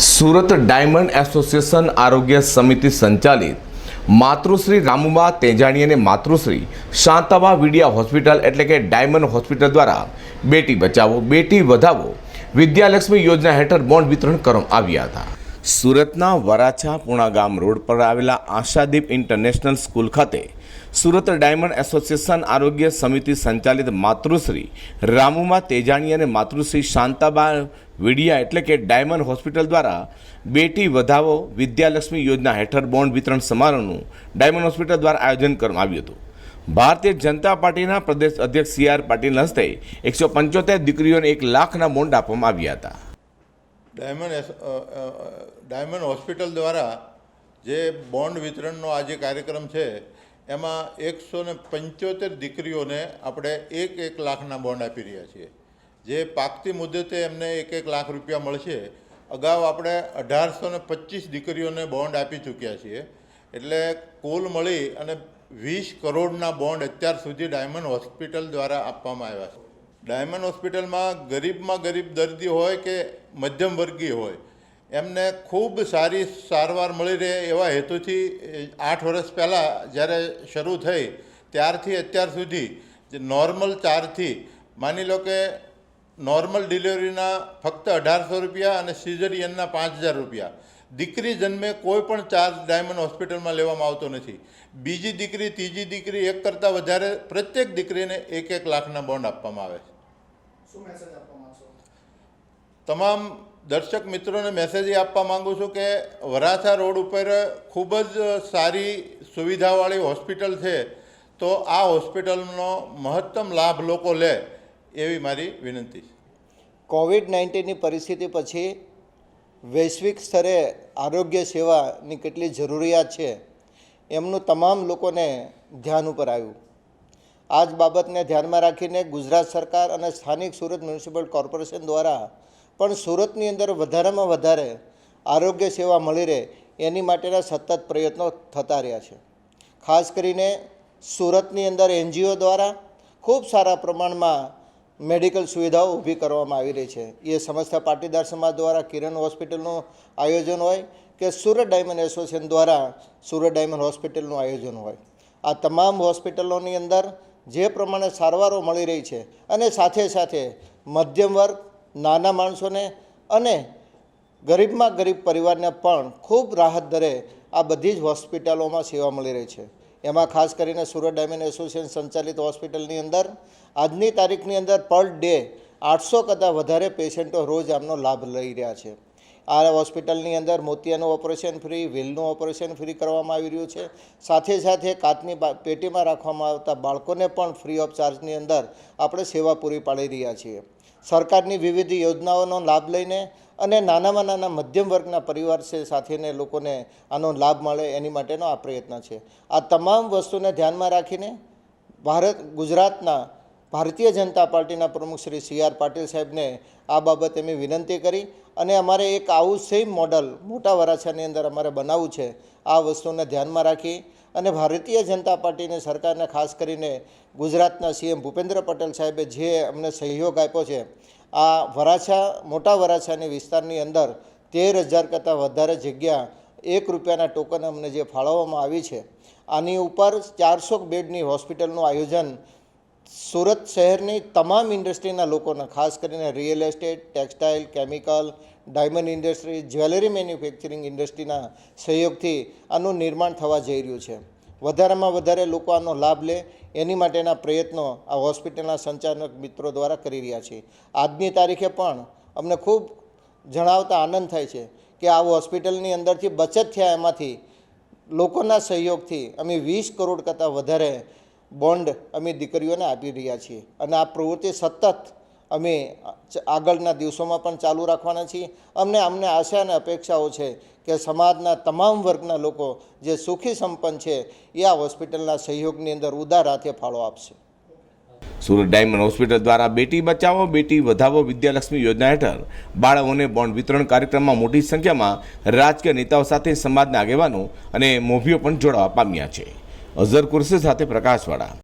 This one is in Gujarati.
સુરત ડાયમંડ એસોસિએશન આરોગ્ય સમિતિ સંચાલિત માતૃશ્રી રામુબા તેજાણી અને માતૃશ્રી શાંતાબા વિડિયા હોસ્પિટલ એટલે કે ડાયમંડ હોસ્પિટલ દ્વારા બેટી બચાવો બેટી વધાવો વિદ્યાલક્ષ્મી યોજના હેઠળ બોન્ડ વિતરણ કરવામાં આવ્યા હતા। સુરતના વરાછા પૂણા ગામ રોડ પર આવેલા આશાદીપ ઇન્ટરનેશનલ સ્કૂલ ખાતે સુરત ડાયમંડ એસોસિએશન આરોગ્ય સમિતિ સંચાલિત માતૃશ્રી રામુબા તેજાણી અને માતૃશ્રી શાંતાબા વિડિયા એટલે કે ડાયમંડ હોસ્પિટલ દ્વારા બેટી વધાવો વિદ્યાલક્ષ્મી યોજના હેઠળ બોન્ડ વિતરણ સમારોહનું ડાયમંડ હોસ્પિટલ દ્વારા આયોજન કરવામાં આવ્યું હતું। ભારતીય જનતા પાર્ટીના પ્રદેશ અધ્યક્ષ CR પાટીલના હસ્તે 175 દીકરીઓને 1 લાખના બોન્ડ આપવામાં આવ્યા હતા। ડાયમંડ હોસ્પિટલ દ્વારા જે બોન્ડ વિતરણનો આ જે કાર્યક્રમ છે એમાં 175 દીકરીઓને આપણે 1 લાખના બોન્ડ આપી રહ્યા છીએ, જે પાકતી મુદતે એમને 1 લાખ રૂપિયા મળશે। અગાઉ આપણે 1825 દીકરીઓને બોન્ડ આપી ચૂક્યા છીએ, એટલે કુલ મળી અને 20 કરોડના બોન્ડ અત્યાર સુધી ડાયમંડ હોસ્પિટલ દ્વારા આપવામાં આવ્યા છે। ડાયમંડ હોસ્પિટલમાં ગરીબ દર્દી હોય કે મધ્યમ વર્ગીય હોય એમને ખૂબ સારી સારવાર મળી રહે એવા હેતુથી 8 વર્ષ પહેલાં જ્યારે શરૂ થઈ ત્યારથી અત્યાર સુધી જે નોર્મલ ચાર્જથી માની લો કે નોર્મલ ડિલિવરીના ફક્ત 1800 રૂપિયા અને સિઝેરિયનના 5000 રૂપિયા, દીકરી જન્મે કોઈ પણ ચાર્જ ડાયમંડ હોસ્પિટલમાં લેવામાં આવતો નથી। બીજી દીકરી ત્રીજી દીકરી એક કરતાં વધારે પ્રત્યેક દીકરીને 1 લાખના બોન્ડ આપવામાં આવે છે। શું મેસેજ આપવા માંગશો? તમામ દર્શક મિત્રોને મેસેજ એ આપવા માગું છું કે વરાછા રોડ ઉપર ખૂબ જ સારી સુવિધાવાળી હોસ્પિટલ છે, તો આ હોસ્પિટલનો મહત્તમ લાભ લોકો લે એવી મારી વિનંતી છે। કોવિડ-19ની પરિસ્થિતિ પછી વૈશ્વિક સ્તરે આરોગ્ય સેવાની કેટલી જરૂરિયાત છે એમનું તમામ લોકોને ધ્યાન ઉપર આવ્યું। આ જ બાબતને ધ્યાનમાં રાખીને ગુજરાત સરકાર અને સ્થાનિક સુરત મ્યુનિસિપલ કોર્પોરેશન દ્વારા પણ સુરતની અંદર વધારેમાં વધારે આરોગ્ય સેવા મળી રહે એની માટેના સતત પ્રયત્નો થતા રહ્યા છે। ખાસ કરીને સુરતની અંદર NGO દ્વારા ખૂબ સારા પ્રમાણમાં મેડિકલ સુવિધાઓ ઊભી કરવામાં આવી રહી છે। એ સમસ્ત પાટીદાર સમાજ દ્વારા કિરણ હોસ્પિટલનું આયોજન હોય કે સુરત ડાયમંડ એસોસિએશન દ્વારા સુરત ડાયમંડ હોસ્પિટલનું આયોજન હોય, આ તમામ હોસ્પિટલોની અંદર જે પ્રમાણે સારવારો મળી રહી છે અને સાથે સાથે મધ્યમ વર્ગ, નાના માણસોને અને ગરીબમાં ગરીબ પરિવારને પણ ખૂબ રાહત દરે આ બધી જ હોસ્પિટલોમાં સેવા મળી રહી છે। એમાં ખાસ કરીને સુરત ડાયમંડ એસોસિએશન સંચાલિત હોસ્પિટલની અંદર આજની તારીખની અંદર પર ડે 800 કરતાં વધારે પેશન્ટો રોજ આમનો લાભ લઈ રહ્યા છે। આ હોસ્પિટલની અંદર મોતિયાનું ઓપરેશન ફ્રી, વ્હીલનું ઓપરેશન ફ્રી કરવામાં આવી રહ્યું છે। સાથે સાથે કાચની પેટીમાં રાખવામાં આવતા બાળકોને પણ ફ્રી ઓફ ચાર્જની અંદર આપણે સેવા પૂરી પાડી રહ્યા છીએ। સરકારની વિવિધ યોજનાઓનો લાભ લઈને અને નાનામાં નાના મધ્યમ વર્ગના પરિવાર છે સાથેને લોકોને આનો લાભ મળે એની માટેનો આ પ્રયત્ન છે। આ તમામ વસ્તુને ધ્યાનમાં રાખીને ગુજરાતના ભારતીય જનતા પાર્ટીના પ્રમુખ શ્રી CR પાટીલ સાહેબને આ બાબતે મેં વિનંતી કરી અને અમારે એક આવું સેમ મોડલ મોટા વરાછાની અંદર અમારે બનાવવું છે। આ વસ્તુને ધ્યાનમાં રાખી અને ભારતીય જનતા પાર્ટીની સરકારને ખાસ કરીને ગુજરાતના CM ભૂપેન્દ્ર પટેલ સાહેબે જે અમને સહયોગ આપ્યો છે, આ વરાછા મોટા વરાછાની વિસ્તારની અંદર 13,000 કરતાં વધારે જગ્યા 1 રૂપિયાના ટોકન અમને જે ફાળવવામાં આવી છે, આની ઉપર 400 બેડની હોસ્પિટલનું આયોજન સુરત શહેરની તમામ ઇન્ડસ્ટ્રીના લોકોને ખાસ કરીને real estate, textile, chemical, diamond industry, jewellery manufacturing ઇન્ડસ્ટ્રીના સહયોગથી આનું નિર્માણ થવા જઈ રહ્યું છે। વધારેમાં વધારે લોકો આનો લાભ લે એની માટેના પ્રયત્નો આ હોસ્પિટલના સંચાલક મિત્રો દ્વારા કરી રહ્યા છીએ। આજની તારીખે પણ અમને ખૂબ જણાવતા આનંદ થાય છે કે આ હોસ્પિટલની અંદરથી બચત થયા એમાંથી લોકોના સહયોગથી અમે 20 કરોડ કરતાં વધારે બોન્ડ અમે દીકરીઓને આપી રહ્યા છીએ અને આ પ્રવૃત્તિ સતત અમે આગળના દિવસોમાં પણ ચાલુ રાખવાના છીએ। અમને આશા અને અપેક્ષાઓ છે કે સમાજના તમામ વર્ગના લોકો જે સુખી સંપન્ન છે એ આ હોસ્પિટલના સહયોગની અંદર ઉદાર હાથે ફાળો આપશે। સુરત ડાયમંડ હોસ્પિટલ દ્વારા બેટી બચાવો બેટી વધાવો વિદ્યાલક્ષ્મી યોજના હેઠળ બાળકોને બોન્ડ વિતરણ કાર્યક્રમમાં મોટી સંખ્યામાં રાજકીય નેતાઓ સાથે સમાજના આગેવાનો અને મોભીઓ પણ જોડાવા પામ્યા છે। અઝર કુર્સી સાથે પ્રકાશવાળા।